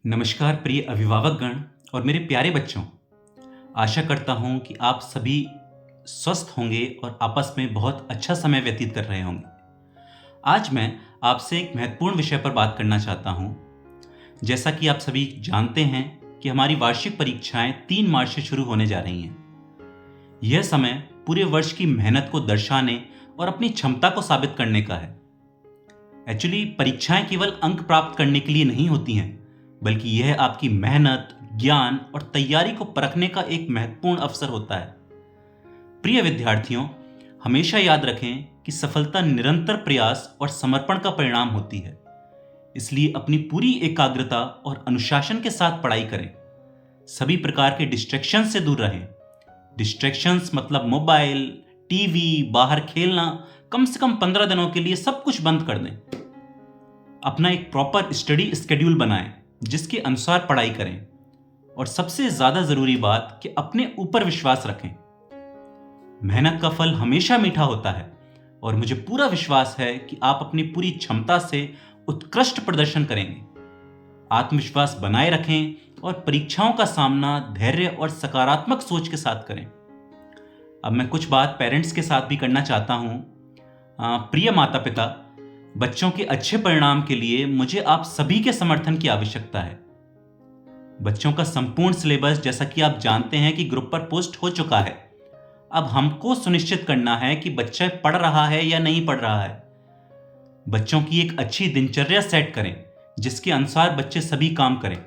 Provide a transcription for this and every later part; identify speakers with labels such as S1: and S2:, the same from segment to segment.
S1: नमस्कार प्रिय अभिभावकगण और मेरे प्यारे बच्चों। आशा करता हूँ कि आप सभी स्वस्थ होंगे और आपस में बहुत अच्छा समय व्यतीत कर रहे होंगे। आज मैं आपसे एक महत्वपूर्ण विषय पर बात करना चाहता हूँ। जैसा कि आप सभी जानते हैं कि हमारी वार्षिक परीक्षाएं 3 मार्च से शुरू होने जा रही हैं। यह समय पूरे वर्ष की मेहनत को दर्शाने और अपनी क्षमता को साबित करने का है। एक्चुअली परीक्षाएं केवल अंक प्राप्त करने के लिए नहीं होती हैं, बल्कि यह आपकी मेहनत, ज्ञान और तैयारी को परखने का एक महत्वपूर्ण अवसर होता है। प्रिय विद्यार्थियों, हमेशा याद रखें कि सफलता निरंतर प्रयास और समर्पण का परिणाम होती है। इसलिए अपनी पूरी एकाग्रता और अनुशासन के साथ पढ़ाई करें। सभी प्रकार के डिस्ट्रैक्शन से दूर रहें। डिस्ट्रैक्शंस मतलब मोबाइल, टीवी, बाहर खेलना, कम से कम 15 दिनों के लिए सब कुछ बंद कर दें। अपना एक प्रॉपर स्टडी स्केड्यूल बनाएं जिसके अनुसार पढ़ाई करें। और सबसे ज्यादा जरूरी बात कि अपने ऊपर विश्वास रखें। मेहनत का फल हमेशा मीठा होता है और मुझे पूरा विश्वास है कि आप अपनी पूरी क्षमता से उत्कृष्ट प्रदर्शन करेंगे। आत्मविश्वास बनाए रखें और परीक्षाओं का सामना धैर्य और सकारात्मक सोच के साथ करें। अब मैं कुछ बात पेरेंट्स के साथ भी करना चाहता हूं। प्रिय माता पिता, बच्चों के अच्छे परिणाम के लिए मुझे आप सभी के समर्थन की आवश्यकता है। बच्चों का संपूर्ण सिलेबस, जैसा कि आप जानते हैं, कि ग्रुप पर पोस्ट हो चुका है। अब हमको सुनिश्चित करना है कि बच्चा पढ़ रहा है या नहीं पढ़ रहा है। बच्चों की एक अच्छी दिनचर्या सेट करें जिसके अनुसार बच्चे सभी काम करें।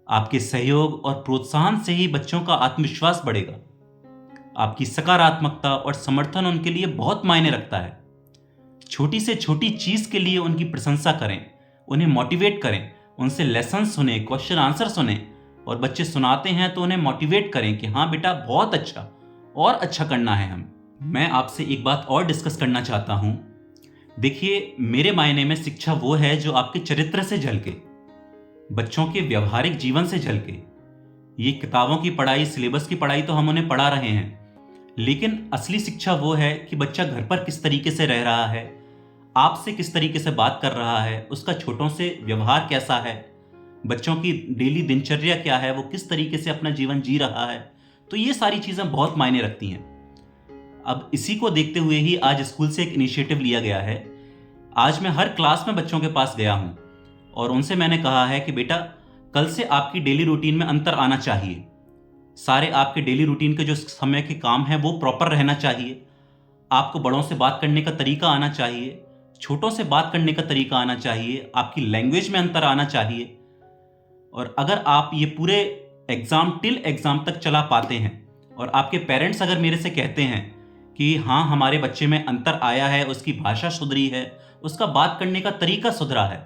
S1: आपके सहयोग और प्रोत्साहन से ही बच्चों का आत्मविश्वास बढ़ेगा। आपकी सकारात्मकता और समर्थन उनके लिए बहुत मायने रखता है। छोटी से छोटी चीज के लिए उनकी प्रशंसा करें, उन्हें मोटिवेट करें, उनसे लेसन सुने, क्वेश्चन आंसर सुने, और बच्चे सुनाते हैं तो उन्हें मोटिवेट करें कि हाँ बेटा बहुत अच्छा, और अच्छा करना है हम। मैं आपसे एक बात और डिस्कस करना चाहता हूं। देखिए, मेरे मायने में शिक्षा वो है जो आपके चरित्र से झलके, बच्चों के व्यवहारिक जीवन से झलके। ये किताबों की पढ़ाई, सिलेबस की पढ़ाई तो हम उन्हें पढ़ा रहे हैं, लेकिन असली शिक्षा वो है कि बच्चा घर पर किस तरीके से रह रहा है, आपसे किस तरीके से बात कर रहा है, उसका छोटों से व्यवहार कैसा है, बच्चों की डेली दिनचर्या क्या है, वो किस तरीके से अपना जीवन जी रहा है। तो ये सारी चीजें बहुत मायने रखती हैं। अब इसी को देखते हुए ही आज स्कूल से एक इनिशिएटिव लिया गया है। आज मैं हर क्लास में बच्चों के पास गया हूं और उनसे मैंने कहा है कि बेटा, कल से आपकी डेली रूटीन में अंतर आना चाहिए। सारे आपके डेली रूटीन के जो समय के काम हैं वो प्रॉपर रहना चाहिए। आपको बड़ों से बात करने का तरीका आना चाहिए, छोटों से बात करने का तरीका आना चाहिए, आपकी लैंग्वेज में अंतर आना चाहिए। और अगर आप ये पूरे एग्जाम टिल एग्जाम तक चला पाते हैं और आपके पेरेंट्स अगर मेरे से कहते हैं कि हाँ हमारे बच्चे में अंतर आया है, उसकी भाषा सुधरी है, उसका बात करने का तरीका सुधरा है,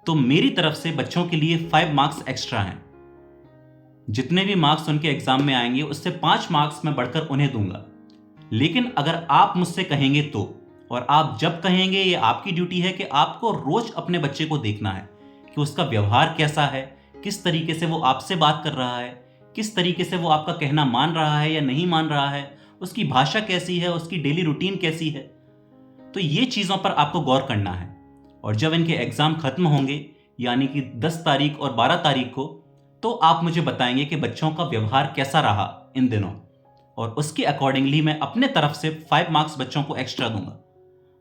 S1: तो मेरी तरफ से बच्चों के लिए 5 मार्क्स एक्स्ट्रा हैं। जितने भी मार्क्स उनके एग्जाम में आएंगे उससे 5 मार्क्स मैं बढ़कर उन्हें दूंगा। लेकिन अगर आप मुझसे कहेंगे तो, और आप जब कहेंगे, ये आपकी ड्यूटी है कि आपको रोज अपने बच्चे को देखना है कि उसका व्यवहार कैसा है, किस तरीके से वो आपसे बात कर रहा है, किस तरीके से वो आपका कहना मान रहा है या नहीं मान रहा है, उसकी भाषा कैसी है, उसकी डेली रूटीन कैसी है। तो ये चीजों पर आपको गौर करना है। और जब इनके एग्जाम खत्म होंगे, यानी कि 10 तारीख और 12 तारीख को, तो आप मुझे बताएंगे कि बच्चों का व्यवहार कैसा रहा इन दिनों, और उसके अकॉर्डिंगली मैं अपने तरफ से 5 मार्क्स बच्चों को एक्स्ट्रा दूंगा।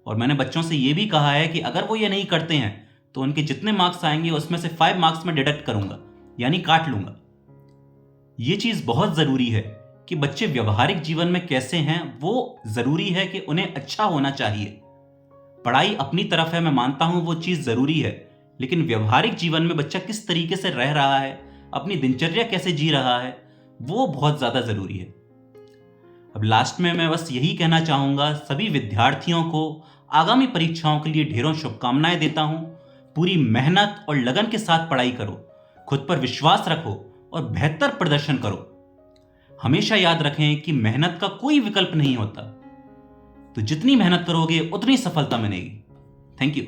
S1: और मैंने बच्चों से ये भी कहा है कि अगर वो ये नहीं करते हैं तो उनके जितने मार्क्स आएंगे उसमें से 5 मार्क्स मैं डिडक्ट करूंगा, यानी काट लूंगा। ये चीज बहुत जरूरी है कि बच्चे व्यवहारिक जीवन में कैसे हैं, वो जरूरी है कि उन्हें अच्छा होना चाहिए। पढ़ाई अपनी तरफ है, मैं मानता हूं वो चीज जरूरी है, लेकिन व्यवहारिक जीवन में बच्चा किस तरीके से रह रहा है, अपनी दिनचर्या कैसे जी रहा है, वो बहुत ज्यादा जरूरी है। अब लास्ट में मैं बस यही कहना चाहूंगा, सभी विद्यार्थियों को आगामी परीक्षाओं के लिए ढेरों शुभकामनाएं देता हूं। पूरी मेहनत और लगन के साथ पढ़ाई करो, खुद पर विश्वास रखो और बेहतर प्रदर्शन करो। हमेशा याद रखें कि मेहनत का कोई विकल्प नहीं होता, तो जितनी मेहनत करोगे उतनी सफलता मिलेगी। Thank you.